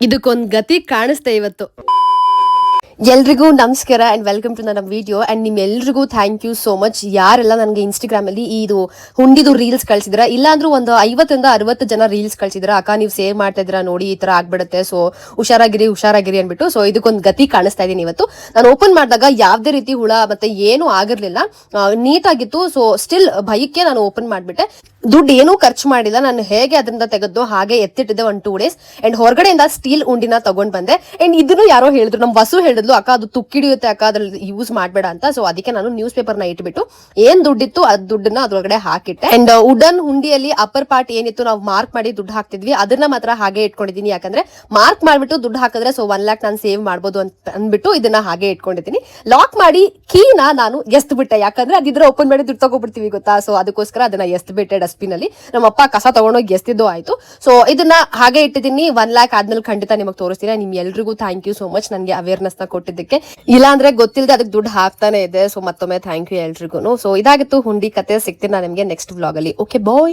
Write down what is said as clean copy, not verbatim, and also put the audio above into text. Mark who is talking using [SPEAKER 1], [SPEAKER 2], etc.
[SPEAKER 1] ಇದಕ್ಕೊಂದ್ ಗತಿ ಕಾಣಿಸ್ತೆ ಇವತ್ತು. ಎಲ್ರಿಗೂ ನಮಸ್ಕಾರ ಅಂಡ್ ವೆಲ್ಕಮ್ ಟು ನನ್ನ ವಿಡಿಯೋ. ಅಂಡ್ ನಿಮ್ಮೆಲ್ರಿಗೂ ಥ್ಯಾಂಕ್ ಯು ಸೋ ಮಚ್. ಯಾರೆಲ್ಲ ನನಗೆ ಇನ್ಸ್ಟಾಗ್ರಾಮ್ ಅಲ್ಲಿ ಇದು ಹುಂಡಿದು ರೀಲ್ಸ್ ಕಳ್ಸಿದ್ರ, ಇಲ್ಲಾಂದ್ರೂ ಒಂದು 50-60 ಜನ ರೀಲ್ಸ್ ಕಳ್ಸಿದ್ರ, ಅಕ್ಕ ನೀವು ಸೇವ್ ಮಾಡ್ತಾ ಇದ್ರ ನೋಡಿ ಈ ತರ ಆಗ್ಬಿಡುತ್ತೆ, ಸೊ ಹುಷಾರಾಗಿರಿ ಅನ್ಬಿಟ್ಟು. ಸೊ ಇದಕ್ಕೊಂದು ಗತಿ ಕಾಣಿಸ್ತಾ ಇದೀನಿ ಇವತ್ತು. ನಾನು ಓಪನ್ ಮಾಡಿದಾಗ ಯಾವ್ದೇ ರೀತಿ ಹುಳ ಮತ್ತೆ ಏನು ಆಗಿರ್ಲಿಲ್ಲ, ನೀಟ್ ಆಗಿತ್ತು. ಸೊ ಸ್ಟಿಲ್ ಭಯಕ್ಕೆ ನಾನು ಓಪನ್ ಮಾಡ್ಬಿಟ್ಟೆ. ದುಡ್ಡು ಏನೂ ಖರ್ಚು ಮಾಡಿಲ್ಲ. ನಾನು ಹೇಗೆ ಅದರಿಂದ ತೆಗೆದು ಹಾಗೆ ಎತ್ತಿಟ್ಟಿದ್ದೆ 1-2 ಡೇಸ್. ಅಂಡ್ ಹೊರಗಡೆಯಿಂದ ಸ್ಟೀಲ್ ಉಂಡಿನ ತಗೊಂಡ್ ಬಂದೆ. ಅಂಡ್ ಇದನ್ನು ಯಾರೋ ಹೇಳಿದ್ರು, ನಮ್ ವಸು ಹೇಳಿದ್ಲು, ಅಕ್ಕ ಅದು ತುಕ್ಕಿಡಿಯುತ್ತೆ ಅಕ್ಕ, ಅದ್ರಲ್ಲಿ ಯೂಸ್ ಮಾಡ್ಬೇಡ ಅಂತ. ಸೊ ಅದಕ್ಕೆ ನಾನು ನ್ಯೂಸ್ ಪೇಪರ್ ನ ಇಟ್ಬಿಟ್ಟು ಏನ್ ದುಡ್ಡಿತ್ತು ಅದ್ ದುಡ್ಡನ್ನ ಅದ್ರೊಳಗಡೆ ಹಾಕಿಟ್ಟೆ. ಅಂಡ್ ವುಡನ್ ಹುಂಡಿಯಲ್ಲಿ ಅಪ್ಪರ್ ಪಾರ್ಟ್ ಏನಿತ್ತು ನಾವು ಮಾರ್ಕ್ ಮಾಡಿ ದುಡ್ಡು ಹಾಕ್ತಿದ್ವಿ, ಅದನ್ನ ಮಾತ್ರ ಹಾಗೆ ಇಟ್ಕೊಂಡಿದೀನಿ. ಯಾಕಂದ್ರೆ ಮಾರ್ಕ್ ಮಾಡ್ಬಿಟ್ಟು ದುಡ್ಡು ಹಾಕಿದ್ರೆ ಸೊ 1 lakh ನಾನು ಸೇವ್ ಮಾಡ್ಬೋದು ಅಂತ ಅಂದ್ಬಿಟ್ಟು ಇದನ್ನ ಹಾಗೆ ಇಟ್ಕೊಂಡಿದ್ದೀನಿ. ಲಾಕ್ ಮಾಡಿ ಕೀನ ನಾನು ಎಸ್ತ್ ಬಿಟ್ಟೆ, ಯಾಕಂದ್ರೆ ಅದಿದ್ರೆ ಓಪನ್ ಮಾಡಿ ದುಡ್ಡು ತಗೋಬಿಡ್ತೀವಿ ಗೊತ್ತಾ. ಸೊ ಅದಕ್ಕೋಸ್ಕರ ಅದನ್ನ ಎಸ್ತ್ ಬಿಟ್ಟೆ ಡಸ್ಟ್ಬಿನ್ ಅಲ್ಲಿ. ನಮ್ಮಪ್ಪ ಕಸ ತಗೊಂಡೋಗಿ ಎಸ್ತಿದ್ದೋ ಆಯ್ತು. ಸೊ ಇದನ್ನ ಹಾಗೆ ಇಟ್ಟಿದ್ದೀನಿ. 1 lakh ಆದ್ಮೇಲೆ ಖಂಡಿತ ನಿಮಗೆ ತೋರಿಸ್ತೀನಿ. ನಿಮ್ ಎಲ್ರಿಗೂ ಥ್ಯಾಂಕ್ ಯು ಸೋ ಮಚ್ ನನಗೆ ಅವೇರ್ನೆಸ್ ನ ಕೊಟ್ಟಿದ್ದಕ್ಕೆ. ಇಲ್ಲ ಅಂದ್ರೆ ಗೊತ್ತಿಲ್ಲದೆ ಅದಕ್ಕೆ ದುಡ್ಡು ಹಾಕ್ತಾನೆ ಇದೆ. ಸೊ ಮತ್ತೊಮ್ಮೆ ಥ್ಯಾಂಕ್ ಯು ಎಲ್ರಿಗೂ. ಸೊ ಇದಾಗಿತ್ತು ಹುಂಡಿ ಕತೆ. ಸಿಗ್ತೀನಿ ನಾನು ನಿಮಗೆ ನೆಕ್ಸ್ಟ್ ವ್ಲಾಗ್ ಅಲ್ಲಿ. ಓಕೆ ಬಾಯ್.